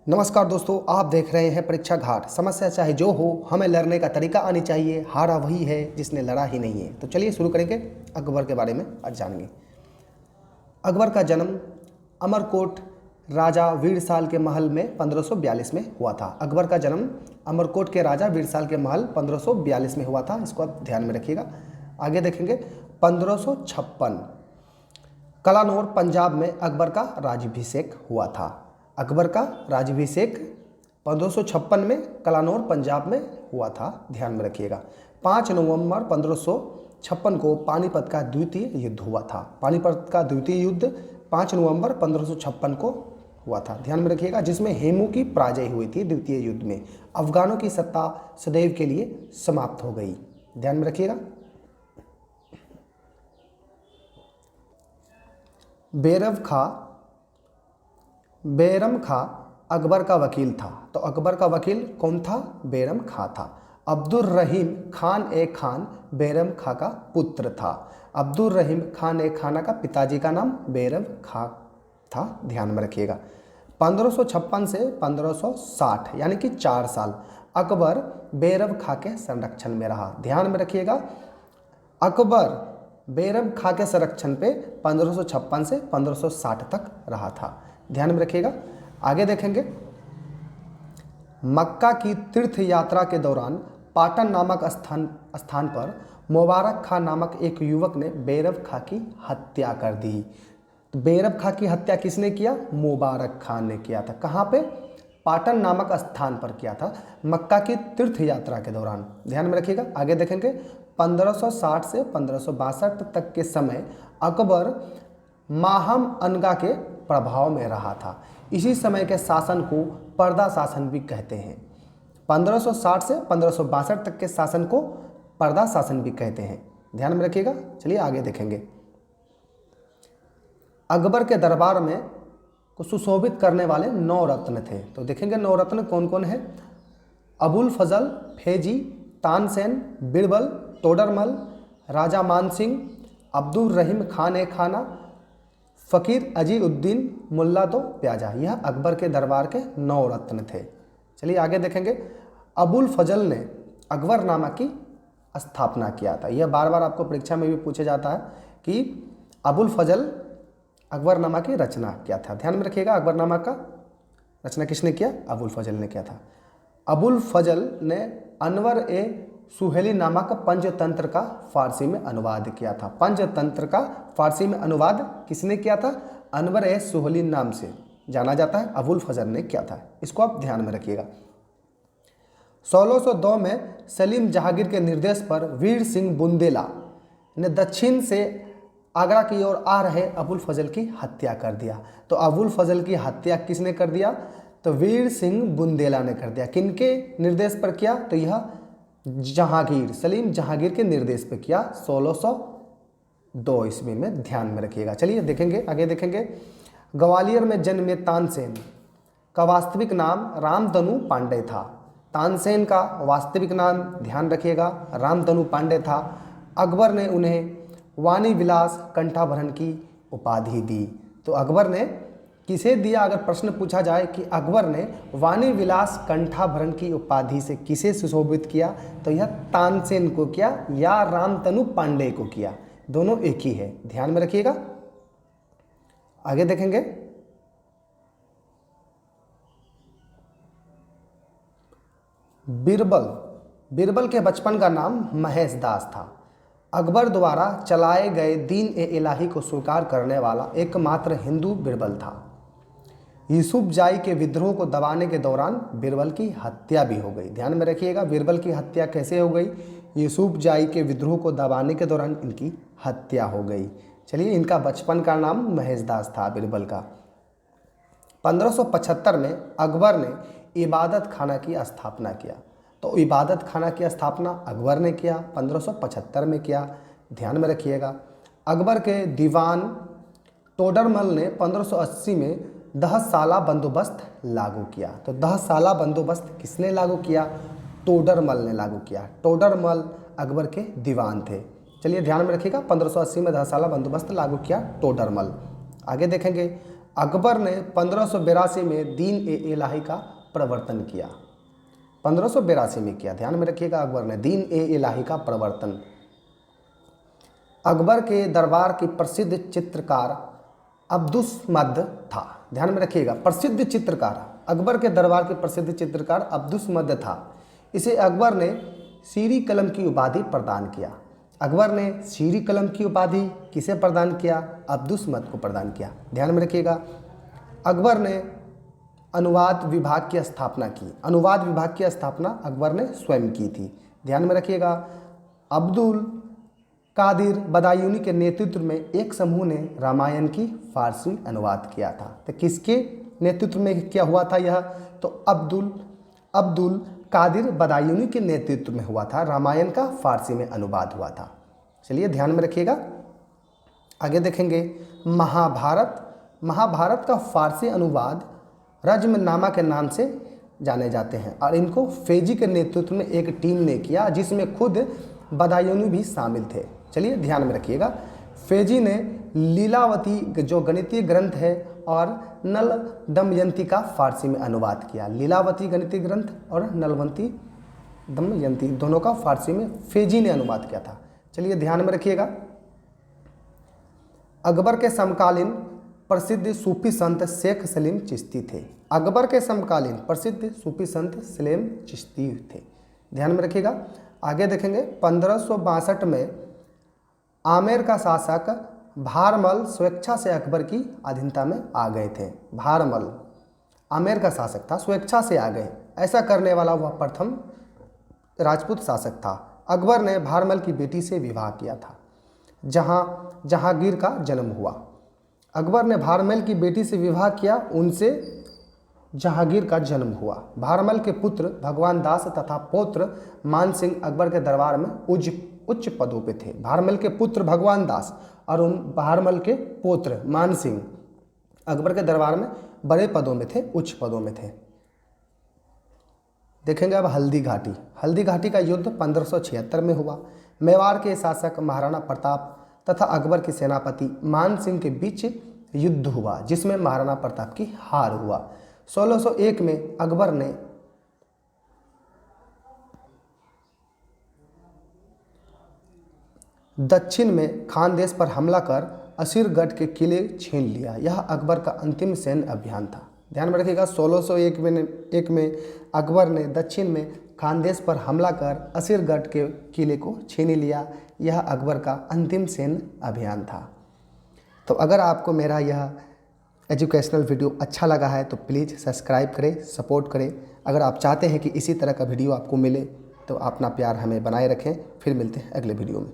नमस्कार दोस्तों, आप देख रहे हैं परीक्षा घाट। समस्या चाहे जो हो, हमें लड़ने का तरीका आनी चाहिए। हारा वही है जिसने लड़ा ही नहीं है। तो चलिए शुरू करेंगे अकबर के बारे में आज जानेंगे। अकबर का जन्म अमरकोट राजा वीरसाल के महल में 1542 में हुआ था। अकबर का जन्म अमरकोट के राजा वीरसाल के महल 1542 में हुआ था। इसको आप ध्यान में रखिएगा। आगे देखेंगे 1556 कलानौर पंजाब में अकबर का राज्याभिषेक हुआ था। अकबर का राज्याभिषेक 1556 में कलानौर पंजाब में हुआ था, ध्यान में रखिएगा। 5 नवंबर 1556 को पानीपत का द्वितीय युद्ध हुआ था। पानीपत का द्वितीय युद्ध 5 नवंबर 1556 को हुआ था, ध्यान में रखिएगा, जिसमें हेमू की पराजय हुई थी। द्वितीय युद्ध में अफगानों की सत्ता सदैव के लिए समाप्त हो गई, ध्यान में रखिएगा। बैरम खां अकबर का वकील था। तो अकबर का वकील कौन था? बैरम खां था। अब्दुल रहीम खान ए खान बैरम खां का पुत्र था। अब्दुल रहीम खान ए खान का पिताजी का नाम बैरम खां था, ध्यान में रखिएगा। 1556 से 1560 यानी कि 4 साल अकबर बैरम खां के संरक्षण में रहा, ध्यान में रखिएगा। अकबर बैरम खां के संरक्षण पे 1556 से 1560 तक रहा था, ध्यान में रखिएगा। आगे देखेंगे, मक्का की तीर्थ यात्रा के दौरान पाटन नामक स्थान पर मुबारक खां नामक एक युवक ने बैरम खां की हत्या कर दी। तो बैरम खां की हत्या किसने किया? मुबारक खान ने किया था। कहाँ पे? पाटन नामक स्थान पर किया था, मक्का की तीर्थ यात्रा के दौरान, ध्यान में रखिएगा। आगे देखेंगे 1560 से 1562 तक के समय अकबर माहम अनगा के प्रभाव में रहा था। इसी समय के शासन को पर्दा शासन भी कहते हैं। 1560 से 1562 तक के शासन को पर्दा शासन भी कहते हैं, ध्यान में रखिएगा। चलिए आगे देखेंगे। अकबर के दरबार में को सुशोभित करने वाले 9 रत्न थे। तो देखेंगे 9 रत्न कौन कौन है? अबुल फजल, फैजी, तानसेन, बीरबल, तोडरमल, राजा मानसिंह, अब्दुल रहीम खान ए खाना, फ़कीर अजीउद्दीन, मुल्ला तो प्याजा। यह अकबर के दरबार के 9 रत्न थे। चलिए आगे देखेंगे। अबुल फजल ने अकबरनामा की स्थापना किया था। यह बार बार आपको परीक्षा में भी पूछा जाता है कि अबुल फजल अकबरनामा की रचना किया था, ध्यान में रखिएगा। अकबरनामा का रचना किसने किया? अबुल फजल ने किया था। अबुल फजल ने अनवर ए सुहेली नामक पंचतंत्र का फारसी में अनुवाद किया था। पंचतंत्र का फारसी में अनुवाद किसने किया था? अनवर ए सुहेली नाम से जाना जाता है, अबुल फजल ने किया था। इसको आप ध्यान में रखिएगा। 1602 में सलीम जहांगीर के निर्देश पर वीर सिंह बुंदेला ने दक्षिण से आगरा की ओर आ रहे अबुल फजल की हत्या कर दिया। तो अबुल फजल की हत्या किसने कर दिया? तो वीर सिंह बुंदेला ने कर दिया। किनके निर्देश पर किया? तो यह जहांगीर, सलीम जहांगीर के निर्देश पर किया 1602 ईस्वी में, ध्यान में रखिएगा। चलिए देखेंगे, आगे देखेंगे। ग्वालियर में जन्मे तानसेन का वास्तविक नाम रामधनु पांडे था। तानसेन का वास्तविक नाम ध्यान रखिएगा रामधनु पांडे था। अकबर ने उन्हें वाणी विलास कंठाभरण की उपाधि दी। तो अकबर ने किसे दिया? अगर प्रश्न पूछा जाए कि अकबर ने वाणी विलास कंठाभरण की उपाधि से किसे सुशोभित किया, तो यह तानसेन को किया या रामधनु पांडे को किया, दोनों एक ही है, ध्यान में रखिएगा। आगे देखेंगे। बीरबल के बचपन का नाम महेश दास था। अकबर द्वारा चलाए गए दीन ए इलाही को स्वीकार करने वाला एकमात्र हिंदू बीरबल था। यूसुफ जाई के विद्रोह को दबाने के दौरान बीरबल की हत्या भी हो गई, ध्यान में रखिएगा। बीरबल की हत्या कैसे हो गई? यूसुफ जाई के विद्रोह को दबाने के दौरान इनकी हत्या हो गई। चलिए, इनका बचपन का नाम महेश दास था बीरबल का। 1575 में अकबर ने इबादत खाना की स्थापना किया। तो इबादत खाना की स्थापना अकबर ने किया, 1575 में किया, ध्यान में रखिएगा। अकबर के दीवान तोडरमल ने 1580 में 10 साला बंदोबस्त लागू किया। तो 10 साला बंदोबस्त किसने लागू किया? तोडरमल ने लागू किया। तोडरमल अकबर के दीवान थे। चलिए ध्यान में रखिएगा, 1580 में 10 साला बंदोबस्त लागू किया तोडरमल। आगे देखेंगे। अकबर ने 1582 में दीन ए इलाही का प्रवर्तन किया। 1582 में किया, ध्यान में रखिएगा, अकबर ने दीन ए इलाही का प्रवर्तन। अकबर के दरबार की प्रसिद्ध चित्रकार अब्दुस्मद था, ध्यान में रखिएगा, प्रसिद्ध चित्रकार, अकबर के दरबार के प्रसिद्ध चित्रकार अब्दुस्मद था। इसे अकबर ने शीरी कलम की उपाधि प्रदान किया। अकबर ने शीरी कलम की उपाधि किसे प्रदान किया? अब्दुस्मद को प्रदान किया। ध्यान में रखिएगा, अकबर ने अनुवाद विभाग की स्थापना की। अनुवाद विभाग की स्थापना अकबर ने स्वयं की थी। ध्यान में रखिएगा, अब्दुल कादिर बदायूनी के नेतृत्व में एक समूह ने रामायण की फारसी अनुवाद किया था। तो किसके नेतृत्व में क्या हुआ था यह? तो अब्दुल कादिर बदायूनी के नेतृत्व में हुआ था, रामायण का फारसी में अनुवाद हुआ था। चलिए ध्यान में रखिएगा, आगे देखेंगे महाभारत का फारसी अनुवाद रज्मनामा के नाम से जाने जाते हैं और इनको फेजी के नेतृत्व में एक टीम ने किया जिसमें खुद बदायूनी भी शामिल थे। चलिए ध्यान में रखिएगा, फेजी ने लीलावती जो गणितीय ग्रंथ है और नल दमयंती का फारसी में अनुवाद किया। लीलावती गणितीय ग्रंथ और नलवंती दमयंती दोनों का फारसी में फेजी ने अनुवाद किया था। चलिए ध्यान में रखिएगा, अकबर के समकालीन प्रसिद्ध सूफी संत शेख सलीम चिश्ती थे। अकबर के समकालीन प्रसिद्ध सूफी संत सलीम चिश्ती थे। ध्यान में रखिएगा, आगे देखेंगे 1562 में आमेर का शासक भारमल स्वेच्छा से अकबर की अधीनता में आ गए थे। भारमल आमेर का शासक था, स्वेच्छा से आ गए। ऐसा करने वाला वह प्रथम राजपूत शासक था। अकबर ने भारमल की बेटी से विवाह किया था, जहांगीर का जन्म हुआ। अकबर ने भारमल की बेटी से विवाह किया, उनसे जहांगीर का जन्म हुआ। भारमल के पुत्र भगवान दास तथा पौत्र मान सिंह अकबर के दरबार में उच्च पदों पे थे। भारमल के पुत्र भगवान दास और उन भारमल के पुत्र मान सिंह अकबर के दरबार में बड़े पदों में थे, उच्च पदों में थे। देखेंगे अब हल्दी घाटी का युद्ध 1576 में हुआ। मेवाड़ के शासक महाराणा प्रताप तथा अकबर के सेनापति मान सिंह के बीच युद्ध हुआ जिसमें महाराणा प्रताप की हार हुआ। 1601 में अकबर ने दक्षिण में खानदेश पर हमला कर असीरगढ़ के किले छीन लिया। यह अकबर का अंतिम सैन्य अभियान था। ध्यान में रखिएगा, 1601 में अकबर ने दक्षिण में खानदेश पर हमला कर असीरगढ़ के किले को छीन लिया। यह अकबर का अंतिम सैन्य अभियान था। तो अगर आपको मेरा यह एजुकेशनल वीडियो अच्छा लगा है तो प्लीज़ सब्सक्राइब करें, सपोर्ट करें। अगर आप चाहते हैं कि इसी तरह का वीडियो आपको मिले तो अपना प्यार हमें बनाए रखें। फिर मिलते हैं अगले वीडियो में।